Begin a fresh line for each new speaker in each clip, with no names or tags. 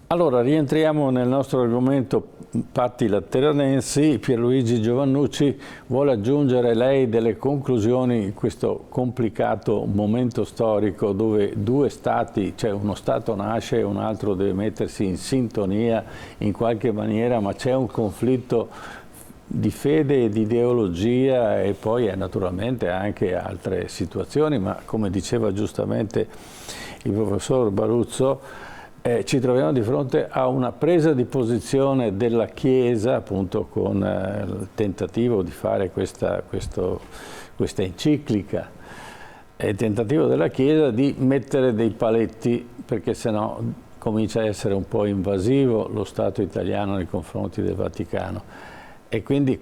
Allora, rientriamo nel nostro argomento patti lateranensi. Pierluigi Giovannucci vuole aggiungere lei delle conclusioni in questo complicato momento storico dove due stati, cioè uno stato nasce e un altro deve mettersi in sintonia in qualche maniera, ma c'è un conflitto di fede e di ideologia e poi naturalmente anche altre situazioni, ma come diceva giustamente il professor Baruzzo, ci troviamo di fronte a una presa di posizione della Chiesa, appunto con il tentativo di fare questa enciclica, il tentativo della Chiesa di mettere dei paletti, perché sennò comincia a essere un po' invasivo lo Stato italiano nei confronti del Vaticano. E quindi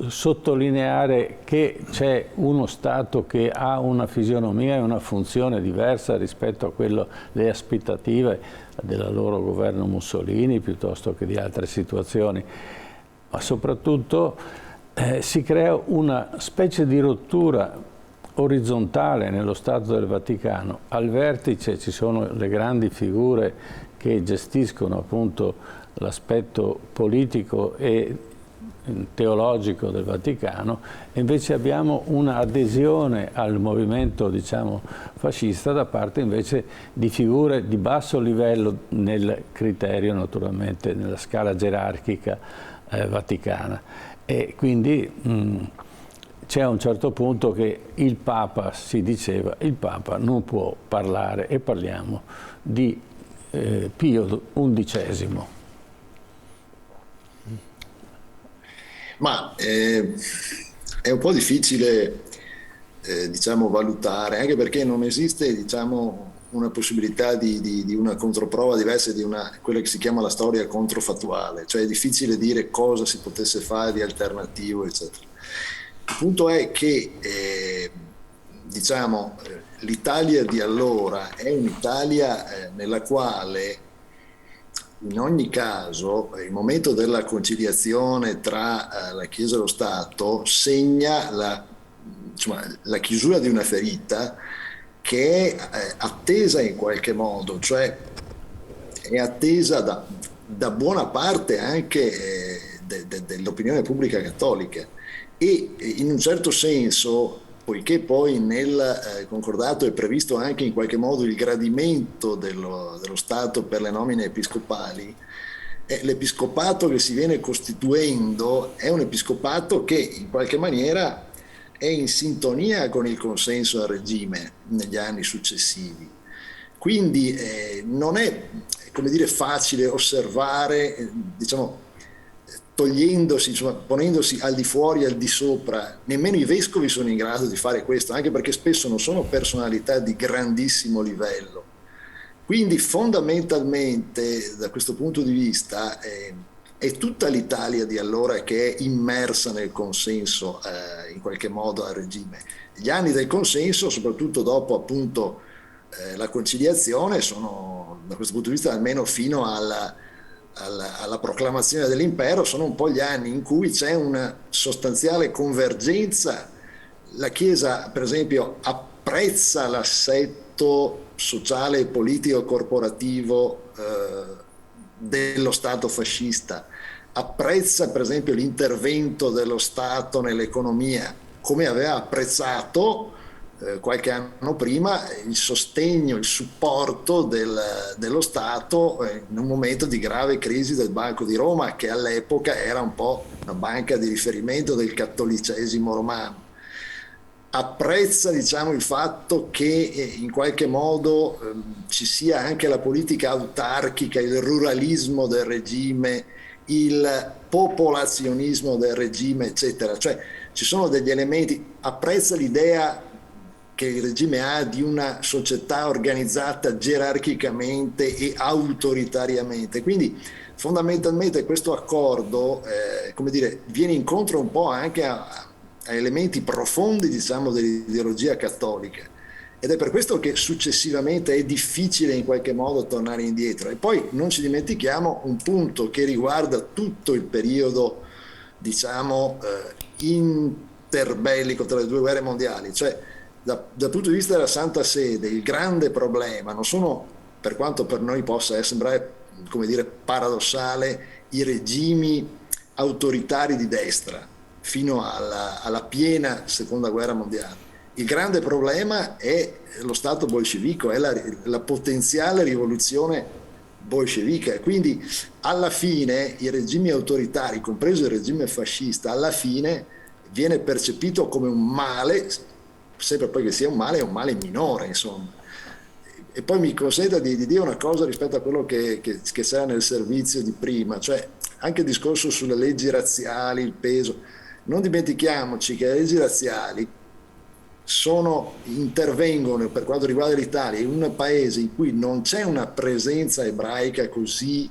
sottolineare che c'è uno Stato che ha una fisionomia e una funzione diversa rispetto a le aspettative del loro governo Mussolini piuttosto che di altre situazioni, ma soprattutto si crea una specie di rottura orizzontale nello Stato del Vaticano. Al vertice ci sono le grandi figure che gestiscono appunto l'aspetto politico e teologico del Vaticano, e invece abbiamo un'adesione al movimento, diciamo, fascista da parte invece di figure di basso livello nel criterio, naturalmente, nella scala gerarchica vaticana. E quindi c'è a un certo punto che il Papa, si diceva, il Papa non può parlare, e parliamo di Pio XI.
Ma è un po' difficile, diciamo, valutare, anche perché non esiste, diciamo, una possibilità di una controprova diversa di quella che si chiama la storia controfattuale, cioè è difficile dire cosa si potesse fare di alternativo, eccetera. Il punto è che, diciamo, l'Italia di allora è un'Italia nella quale in ogni caso il momento della conciliazione tra la Chiesa e lo Stato segna la chiusura di una ferita che è attesa in qualche modo, cioè è attesa da buona parte anche dell'opinione pubblica cattolica, e in un certo senso, poiché poi nel concordato è previsto anche in qualche modo il gradimento dello Stato per le nomine episcopali, l'episcopato che si viene costituendo è un episcopato che in qualche maniera è in sintonia con il consenso al regime negli anni successivi. Quindi non è, come dire, facile osservare, diciamo, togliendosi, insomma, ponendosi al di fuori, al di sopra. Nemmeno i vescovi sono in grado di fare questo, anche perché spesso non sono personalità di grandissimo livello. Quindi fondamentalmente, da questo punto di vista, è tutta l'Italia di allora che è immersa nel consenso in qualche modo al regime. Gli anni del consenso, soprattutto dopo appunto la conciliazione, sono da questo punto di vista, almeno fino alla proclamazione dell'impero, sono un po' gli anni in cui c'è una sostanziale convergenza. La Chiesa, per esempio, apprezza l'assetto sociale e politico corporativo dello Stato fascista, apprezza per esempio l'intervento dello Stato nell'economia, come aveva apprezzato qualche anno prima il sostegno, il supporto dello Stato in un momento di grave crisi del Banco di Roma, che all'epoca era un po' una banca di riferimento del cattolicesimo romano. Apprezza, diciamo, il fatto che in qualche modo ci sia anche la politica autarchica, il ruralismo del regime, il popolazionismo del regime, eccetera. Cioè ci sono degli elementi, apprezza l'idea che il regime ha di una società organizzata gerarchicamente e autoritariamente. Quindi fondamentalmente questo accordo, come dire, viene incontro un po' anche a elementi profondi, diciamo, dell'ideologia cattolica, ed è per questo che successivamente è difficile in qualche modo tornare indietro. E poi non ci dimentichiamo un punto che riguarda tutto il periodo, diciamo, interbellico tra le due guerre mondiali, cioè dal punto di vista della Santa Sede il grande problema non sono, per quanto per noi possa sembrare come dire, paradossale, i regimi autoritari di destra fino alla piena seconda guerra mondiale. Il grande problema è lo Stato bolscevico, è la potenziale rivoluzione bolscevica. Quindi alla fine i regimi autoritari, compreso il regime fascista, alla fine viene percepito come un male, sempre poi che sia un male, è un male minore, insomma. E poi mi consenta di dire una cosa rispetto a quello che c'era nel servizio di prima, cioè anche il discorso sulle leggi razziali, il peso. Non dimentichiamoci che le leggi razziali intervengono, per quanto riguarda l'Italia, in un paese in cui non c'è una presenza ebraica così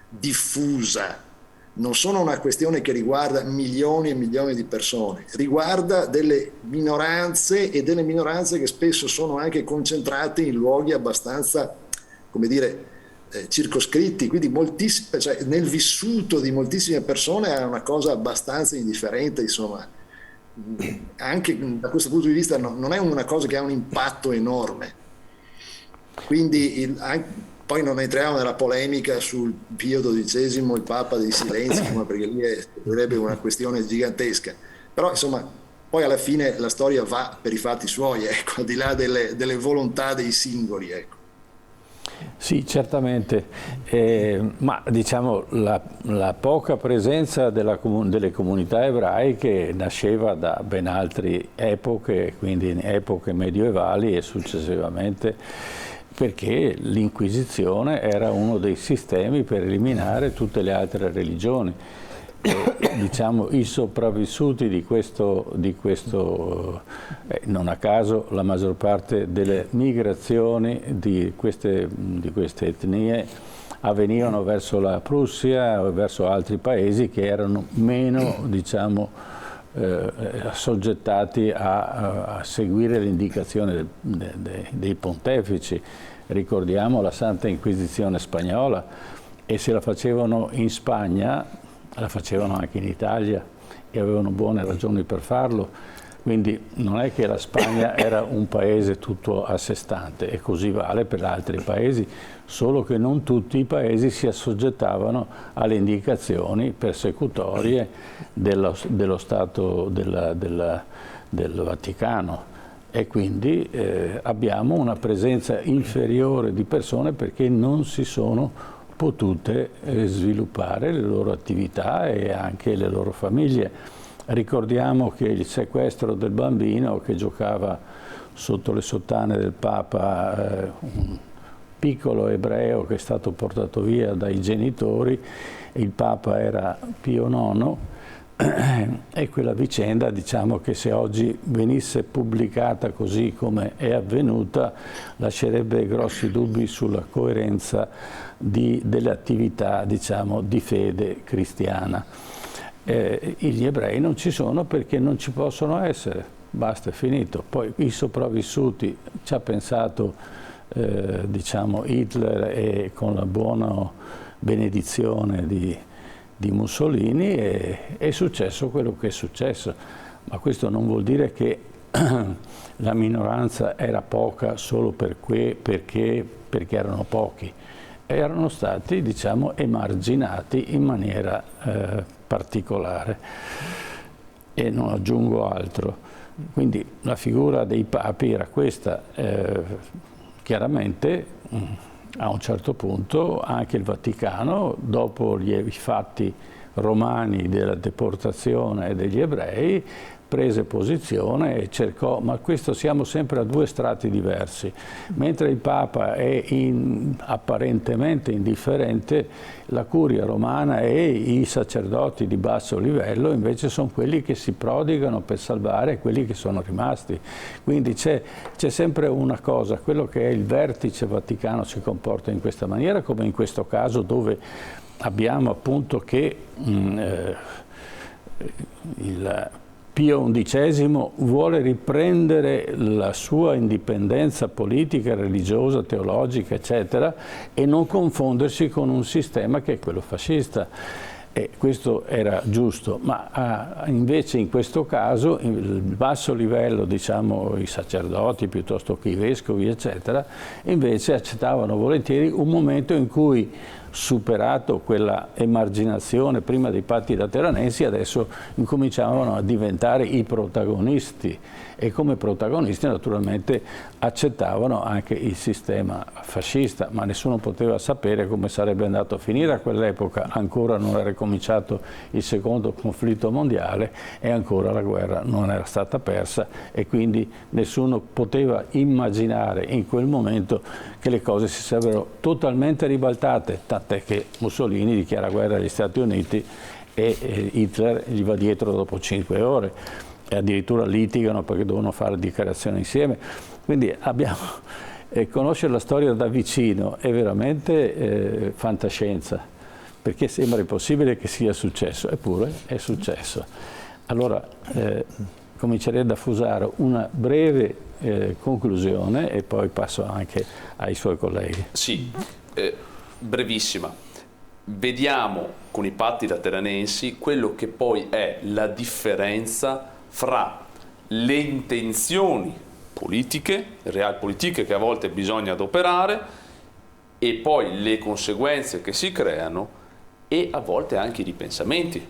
diffusa, non sono una questione che riguarda milioni e milioni di persone, riguarda delle minoranze, e delle minoranze che spesso sono anche concentrate in luoghi abbastanza, come dire, circoscritti, quindi cioè, nel vissuto di moltissime persone è una cosa abbastanza indifferente, insomma. Anche da questo punto di vista non è una cosa che ha un impatto enorme. Quindi poi non entriamo nella polemica sul Pio XII, il Papa dei silenzi, perché lì sarebbe una questione gigantesca. Però insomma, poi alla fine la storia va per i fatti suoi, ecco, al di là delle volontà dei singoli, ecco.
Sì, certamente, ma diciamo la poca presenza delle comunità ebraiche nasceva da ben altre epoche, quindi in epoche medievali e successivamente, perché l'Inquisizione era uno dei sistemi per eliminare tutte le altre religioni. Diciamo, i sopravvissuti di questo non a caso la maggior parte delle migrazioni di queste etnie avvenivano verso la Prussia o verso altri paesi che erano meno, diciamo, assoggettati a seguire le indicazioni dei pontefici. Ricordiamo la Santa Inquisizione spagnola, e se la facevano in Spagna la facevano anche in Italia e avevano buone ragioni per farlo, quindi non è che la Spagna era un paese tutto a sé stante, e così vale per altri paesi, solo che non tutti i paesi si assoggettavano alle indicazioni persecutorie dello Stato del Vaticano, e quindi abbiamo una presenza inferiore di persone perché non si sono potute sviluppare le loro attività e anche le loro famiglie. Ricordiamo che il sequestro del bambino che giocava sotto le sottane del Papa, un piccolo ebreo che è stato portato via dai genitori, il Papa era Pio IX, e quella vicenda, diciamo che se oggi venisse pubblicata così come è avvenuta, lascerebbe grossi dubbi sulla coerenza delle attività, diciamo, di fede cristiana. Gli ebrei non ci sono perché non ci possono essere, basta, è finito. Poi i sopravvissuti, ci ha pensato diciamo Hitler, e con la buona benedizione di Mussolini è successo quello che è successo, ma questo non vuol dire che la minoranza era poca solo perché erano pochi, erano stati, diciamo, emarginati in maniera particolare, e non aggiungo altro. Quindi la figura dei papi era questa, chiaramente. A un certo punto anche il Vaticano, dopo i fatti romani della deportazione degli ebrei, prese posizione e cercò, ma questo siamo sempre a due strati diversi. Mentre il Papa è apparentemente indifferente, la curia romana e i sacerdoti di basso livello invece sono quelli che si prodigano per salvare quelli che sono rimasti. Quindi c'è sempre una cosa, quello che è il vertice vaticano si comporta in questa maniera, come in questo caso dove abbiamo appunto che il Pio XI vuole riprendere la sua indipendenza politica, religiosa, teologica, eccetera, e non confondersi con un sistema che è quello fascista. E questo era giusto, ma invece in questo caso il basso livello, diciamo i sacerdoti piuttosto che i vescovi, eccetera, invece accettavano volentieri un momento in cui superato quella emarginazione prima dei patti lateranensi, adesso incominciavano a diventare i protagonisti, e come protagonisti naturalmente accettavano anche il sistema fascista, ma nessuno poteva sapere come sarebbe andato a finire a quell'epoca. Ancora non era cominciato il secondo conflitto mondiale e ancora la guerra non era stata persa, e quindi nessuno poteva immaginare in quel momento che le cose si sarebbero totalmente ribaltate, tant'è che Mussolini dichiara guerra agli Stati Uniti e Hitler gli va dietro dopo 5 ore. E addirittura litigano perché devono fare dichiarazioni insieme. Quindi conoscere la storia da vicino è veramente fantascienza, perché sembra impossibile che sia successo, eppure è successo. Allora comincerei da fusare una breve conclusione e poi passo anche ai suoi colleghi.
Sì, brevissima. Vediamo con i patti lateranensi quello che poi è la differenza fra le intenzioni politiche, realpolitik che a volte bisogna adoperare, e poi le conseguenze che si creano e a volte anche i ripensamenti,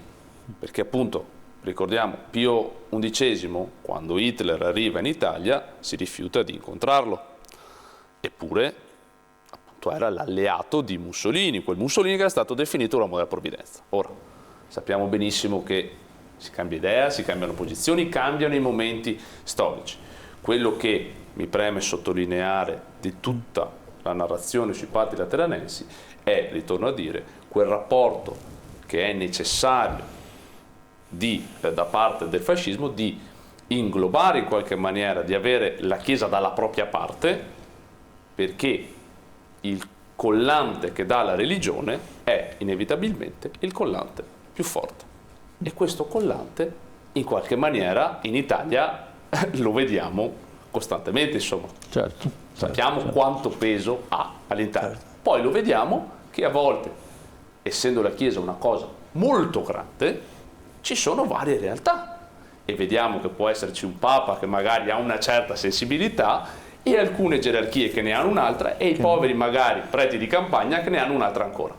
perché appunto ricordiamo Pio XI, quando Hitler arriva in Italia, si rifiuta di incontrarlo, eppure appunto era l'alleato di Mussolini, quel Mussolini che era stato definito l'uomo della provvidenza. Ora sappiamo benissimo che si cambia idea, si cambiano posizioni, cambiano i momenti storici. Quello che mi preme sottolineare di tutta la narrazione sui patti lateranensi è, ritorno a dire, quel rapporto che è necessario da parte del fascismo di inglobare in qualche maniera, di avere la Chiesa dalla propria parte, perché il collante che dà la religione è inevitabilmente il collante più forte. E questo collante, in qualche maniera, in Italia lo vediamo costantemente, insomma.
Certo,
Sappiamo
certo.
quanto peso ha all'interno.
Certo.
Poi lo vediamo che a volte, essendo la Chiesa una cosa molto grande, ci sono varie realtà. E vediamo che può esserci un Papa che magari ha una certa sensibilità e alcune gerarchie che ne hanno un'altra, e i poveri magari preti di campagna che ne hanno un'altra ancora.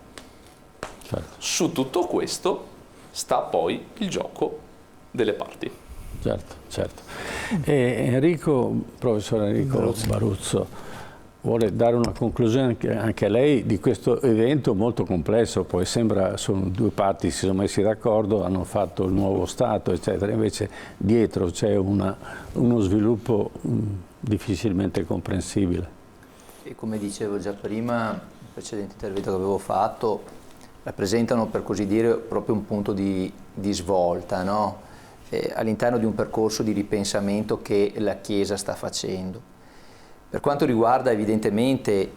Certo.
Su tutto questo sta poi il gioco delle parti.
Certo, certo. E professor Enrico Baruzzo, vuole dare una conclusione anche a lei di questo evento molto complesso, poi sembra sono due parti si sono messi d'accordo, hanno fatto il nuovo Stato, eccetera, invece dietro c'è uno sviluppo difficilmente comprensibile.
E come dicevo già prima, nel precedente intervento che avevo fatto, rappresentano, per così dire, proprio un punto di svolta, no? All'interno di un percorso di ripensamento che la Chiesa sta facendo. Per quanto riguarda evidentemente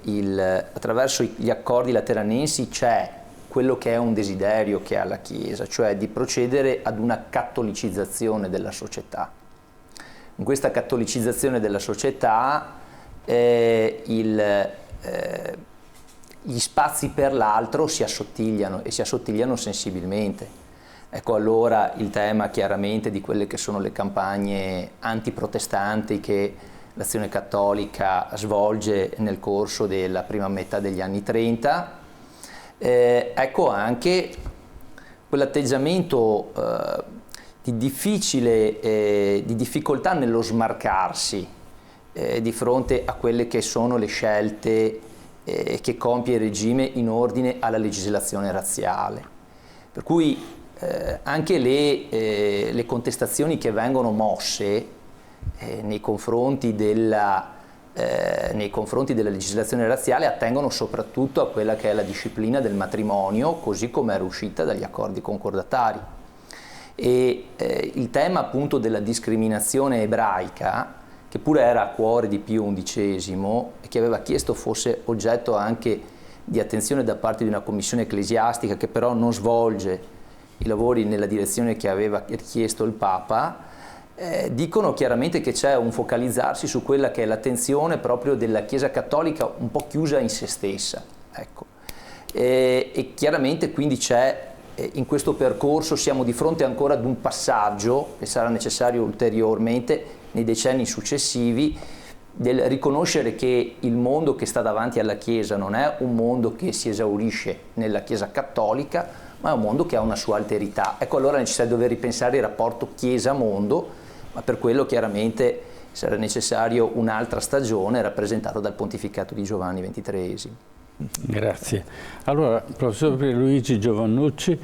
attraverso gli accordi lateranensi c'è quello che è un desiderio che ha la Chiesa, cioè di procedere ad una cattolicizzazione della società. In questa cattolicizzazione della società gli spazi per l'altro si assottigliano, e si assottigliano sensibilmente. Ecco allora il tema chiaramente di quelle che sono le campagne antiprotestanti che l'Azione Cattolica svolge nel corso della prima metà degli anni 30. Ecco anche quell'atteggiamento di difficoltà nello smarcarsi di fronte a quelle che sono le scelte che compie il regime in ordine alla legislazione razziale. Per cui anche le contestazioni che vengono mosse nei confronti della legislazione razziale attengono soprattutto a quella che è la disciplina del matrimonio, così come era uscita dagli accordi concordatari. E il tema appunto della discriminazione ebraica, che pure era a cuore di Pio XI e che aveva chiesto fosse oggetto anche di attenzione da parte di una commissione ecclesiastica che però non svolge i lavori nella direzione che aveva richiesto il Papa, dicono chiaramente che c'è un focalizzarsi su quella che è l'attenzione proprio della Chiesa Cattolica un po' chiusa in se stessa. Ecco. E chiaramente quindi c'è, in questo percorso siamo di fronte ancora ad un passaggio che sarà necessario ulteriormente nei decenni successivi del riconoscere che il mondo che sta davanti alla Chiesa non è un mondo che si esaurisce nella Chiesa cattolica, ma è un mondo che ha una sua alterità. Ecco allora la necessità di dover ripensare il rapporto Chiesa-mondo, ma per quello chiaramente sarà necessario un'altra stagione rappresentata dal pontificato di Giovanni XXIII.
Grazie. Allora, professor Pierluigi Giovannucci,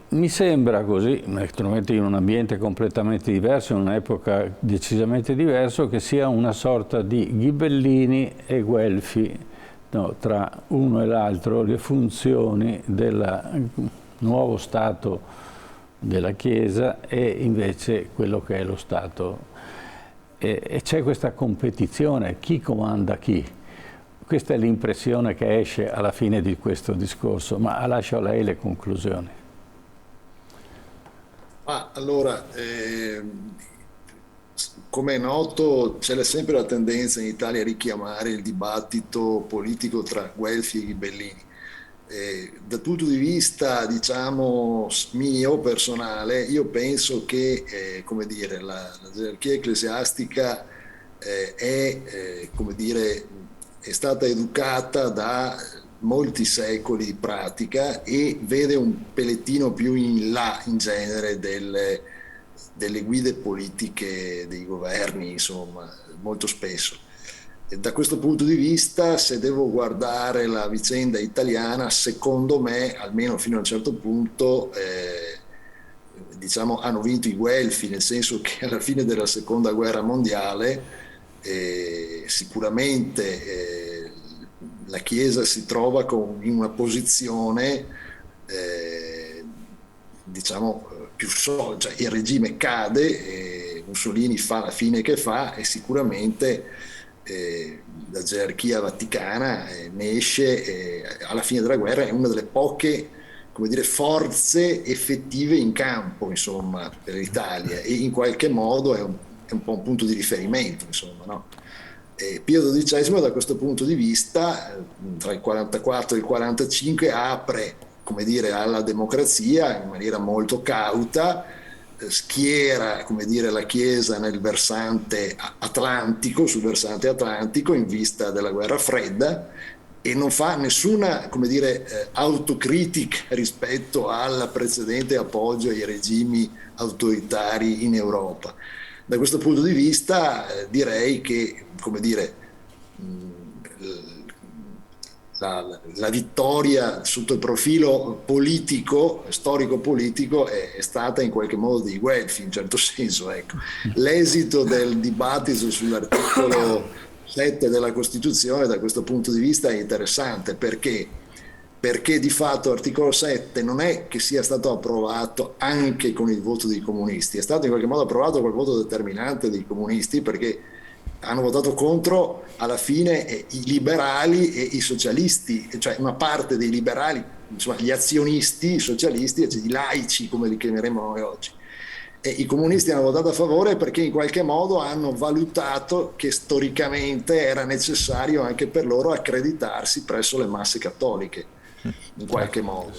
mi sembra così, naturalmente in un ambiente completamente diverso, in un'epoca decisamente diversa, che sia una sorta di Ghibellini e Guelfi, no, tra uno e l'altro, le funzioni del nuovo Stato della Chiesa e invece quello che è lo Stato. E c'è questa competizione, chi comanda chi? Questa è l'impressione che esce alla fine di questo discorso, ma lascio a lei le conclusioni.
Allora, come è noto, c'è sempre la tendenza in Italia a richiamare il dibattito politico tra Guelfi e Ghibellini. Dal punto di vista, diciamo, mio, personale, io penso che, come dire, la gerarchia ecclesiastica come dire, è stata educata da molti secoli di pratica e vede un pelettino più in là, in genere, delle guide politiche dei governi, insomma, molto spesso. E da questo punto di vista, se devo guardare la vicenda italiana, secondo me, almeno fino a un certo punto, diciamo, hanno vinto i Guelfi, nel senso che alla fine della Seconda Guerra Mondiale sicuramente la Chiesa si trova in una posizione diciamo più solida, cioè il regime cade, Mussolini fa la fine che fa e sicuramente la gerarchia vaticana ne esce alla fine della guerra, è una delle poche, come dire, forze effettive in campo, insomma, per l'Italia, e in qualche modo è un po' un punto di riferimento, insomma, no? Pio XII da questo punto di vista, tra il 44 e il 45, apre, come dire, alla democrazia in maniera molto cauta, schiera, come dire, la Chiesa nel versante atlantico, sul versante atlantico in vista della guerra fredda, e non fa nessuna, come dire, autocritica rispetto al precedente appoggio ai regimi autoritari in Europa. Da questo punto di vista direi che, come dire, la vittoria sotto il profilo politico, storico-politico, è stata in qualche modo dei Guelfi, in certo senso. Ecco. L'esito del dibattito sull'articolo 7 della Costituzione da questo punto di vista è interessante, perché di fatto l'articolo 7 non è che sia stato approvato anche con il voto dei comunisti, è stato in qualche modo approvato col voto determinante dei comunisti, perché hanno votato contro alla fine i liberali e i socialisti, cioè una parte dei liberali, insomma gli azionisti, i socialisti, cioè i laici come li chiameremo noi oggi. E i comunisti hanno votato a favore perché in qualche modo hanno valutato che storicamente era necessario anche per loro accreditarsi presso le masse cattoliche, in qualche modo,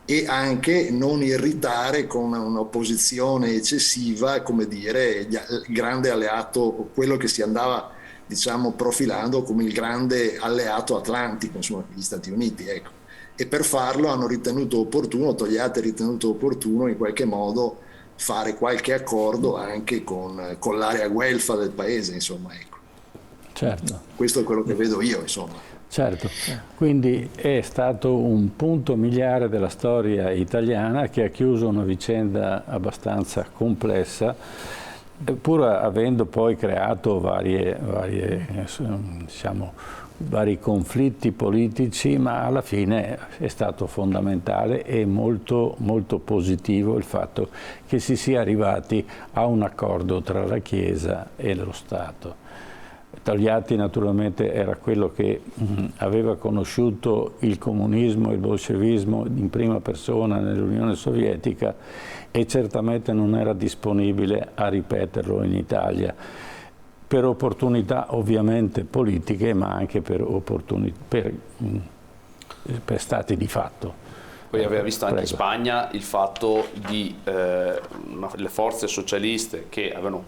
e anche non irritare con un'opposizione eccessiva, come dire, il grande alleato, quello che si andava, diciamo, profilando come il grande alleato atlantico, insomma, gli Stati Uniti, ecco. E per farlo hanno ritenuto opportuno, Togliatti ha ritenuto opportuno in qualche modo fare qualche accordo anche con l'area guelfa del paese, insomma, ecco.
Certo.
Questo è quello che vedo io, insomma.
Certo, quindi è stato un punto miliare della storia italiana che ha chiuso una vicenda abbastanza complessa, pur avendo poi creato diciamo, vari conflitti politici, ma alla fine è stato fondamentale e molto, molto positivo il fatto che si sia arrivati a un accordo tra la Chiesa e lo Stato. Togliatti naturalmente era quello che aveva conosciuto il comunismo e il bolscevismo in prima persona nell'Unione Sovietica e certamente non era disponibile a ripeterlo in Italia, per opportunità ovviamente politiche, ma anche per stati di fatto.
Poi aveva visto anche in Spagna il fatto di le forze socialiste che avevano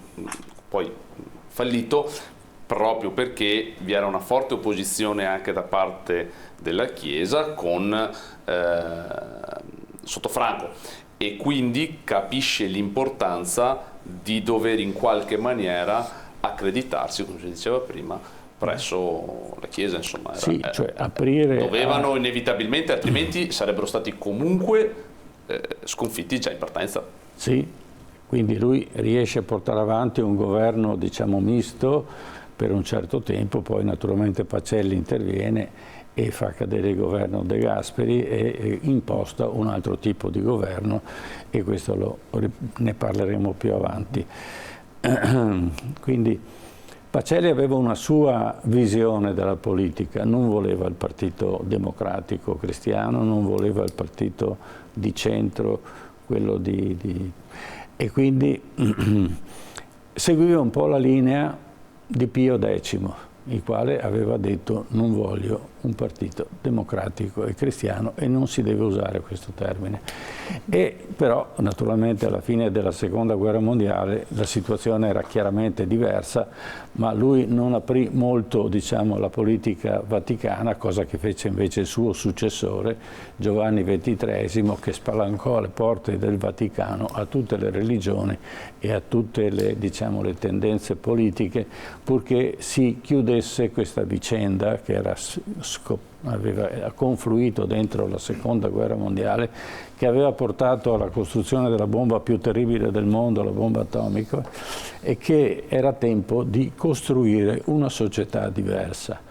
poi fallito, proprio perché vi era una forte opposizione anche da parte della Chiesa sotto Franco, e quindi capisce l'importanza di dover in qualche maniera accreditarsi, come si diceva prima, presso la Chiesa, insomma.
Sì, cioè
dovevano inevitabilmente, altrimenti sarebbero stati comunque sconfitti già in partenza.
Sì, quindi lui riesce a portare avanti un governo, diciamo, misto per un certo tempo, poi naturalmente Pacelli interviene e fa cadere il governo De Gasperi e imposta un altro tipo di governo, e questo ne parleremo più avanti. Quindi Pacelli aveva una sua visione della politica, non voleva il partito democratico cristiano, non voleva il partito di centro, quello e quindi seguiva un po' la linea di Pio X, il quale aveva detto: non voglio un partito democratico e cristiano, e non si deve usare questo termine. E però naturalmente alla fine della Seconda Guerra Mondiale la situazione era chiaramente diversa, ma lui non aprì molto, diciamo, la politica vaticana, cosa che fece invece il suo successore Giovanni XXIII, che spalancò le porte del Vaticano a tutte le religioni e a tutte le, diciamo, le tendenze politiche, purché si chiudesse questa vicenda che aveva confluito dentro la Seconda Guerra Mondiale, che aveva portato alla costruzione della bomba più terribile del mondo, la bomba atomica, e che era tempo di costruire una società diversa.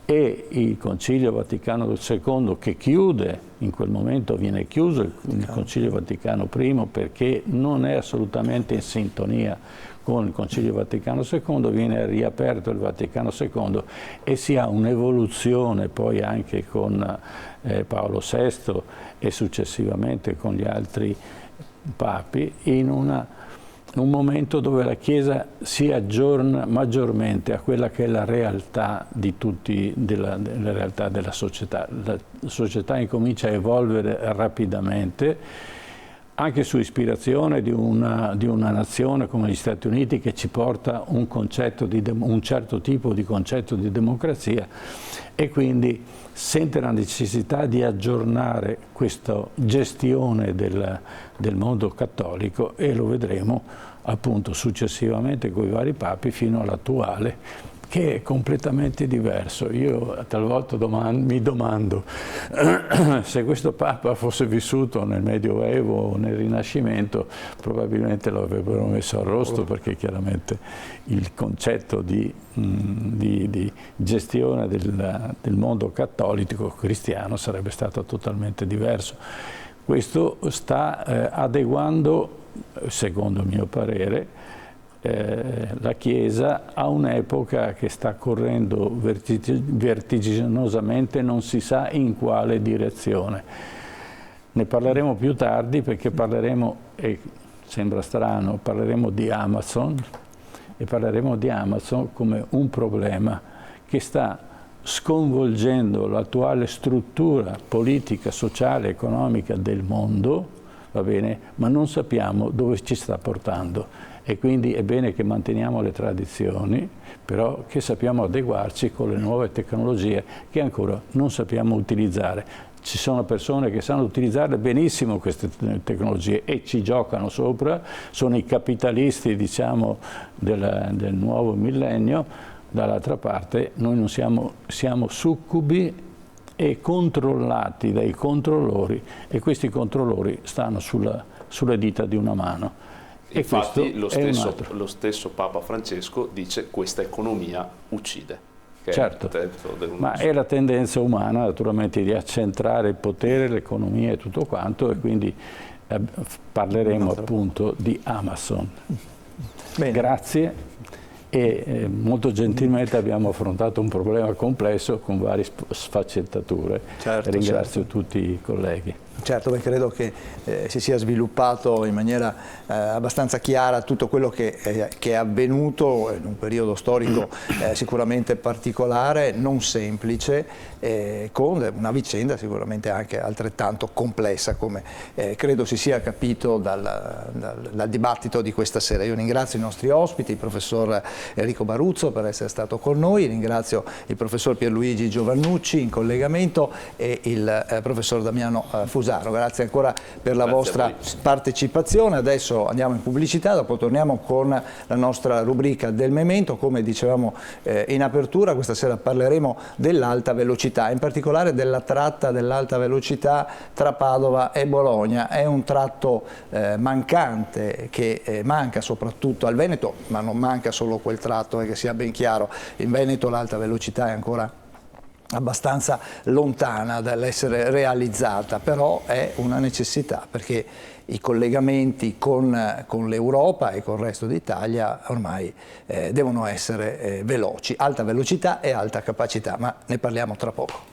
E il Concilio Vaticano II, che chiude, in quel momento viene chiuso il Concilio Vaticano I, perché non è assolutamente in sintonia con il Concilio Vaticano II, viene riaperto il Vaticano II e si ha un'evoluzione poi anche con Paolo VI e successivamente con gli altri papi, in un momento dove la Chiesa si aggiorna maggiormente a quella che è la realtà di della realtà della società. La società incomincia a evolvere rapidamente, anche su ispirazione di una nazione come gli Stati Uniti, che ci porta un certo tipo di concetto di democrazia, e quindi sente la necessità di aggiornare questa gestione del mondo cattolico, e lo vedremo appunto successivamente con i vari papi fino all'attuale, che è completamente diverso. Io talvolta mi domando se questo Papa fosse vissuto nel Medioevo o nel Rinascimento, probabilmente lo avrebbero messo arrosto, perché chiaramente il concetto di gestione del mondo cattolico cristiano sarebbe stato totalmente diverso. Questo sta adeguando, secondo il mio parere, la Chiesa a un'epoca che sta correndo vertiginosamente, non si sa in quale direzione. Ne parleremo più tardi, perché parleremo, e sembra strano, parleremo di Amazon, e parleremo di Amazon come un problema che sta sconvolgendo l'attuale struttura politica, sociale, economica del mondo, va bene, ma non sappiamo dove ci sta portando. E quindi è bene che manteniamo le tradizioni, però che sappiamo adeguarci con le nuove tecnologie che ancora non sappiamo utilizzare. Ci sono persone che sanno utilizzare benissimo queste tecnologie e ci giocano sopra, sono i capitalisti, diciamo, del nuovo millennio. Dall'altra parte noi non siamo succubi e controllati dai controllori, e questi controllori stanno sulle dita di una mano.
Infatti lo stesso Papa Francesco dice: questa economia uccide.
Certo, ma è la tendenza umana naturalmente di accentrare il potere, l'economia e tutto quanto, e quindi parleremo appunto di Amazon. Bene. Grazie, e molto gentilmente abbiamo affrontato un problema complesso con varie sfaccettature. Certo, ringrazio tutti i colleghi.
Certo, perché credo che si sia sviluppato in maniera abbastanza chiara tutto quello che è avvenuto in un periodo storico sicuramente particolare, non semplice, con una vicenda sicuramente anche altrettanto complessa, come credo si sia capito dal dibattito di questa sera. Io ringrazio i nostri ospiti, il professor Enrico Baruzzo per essere stato con noi, ringrazio il professor Pierluigi Giovannucci in collegamento e il professor Damiano Fusaro. Grazie ancora per la vostra partecipazione. Adesso andiamo in pubblicità, dopo torniamo con la nostra rubrica del Memento. Come dicevamo in apertura, questa sera parleremo dell'alta velocità, in particolare della tratta dell'alta velocità tra Padova e Bologna. È un tratto mancante che manca soprattutto al Veneto, ma non manca solo quel tratto, che sia ben chiaro. In Veneto l'alta velocità è ancora abbastanza lontana dall'essere realizzata, però è una necessità, perché i collegamenti con l'Europa e con il resto d'Italia ormai devono essere veloci, alta velocità e alta capacità, ma ne parliamo tra poco.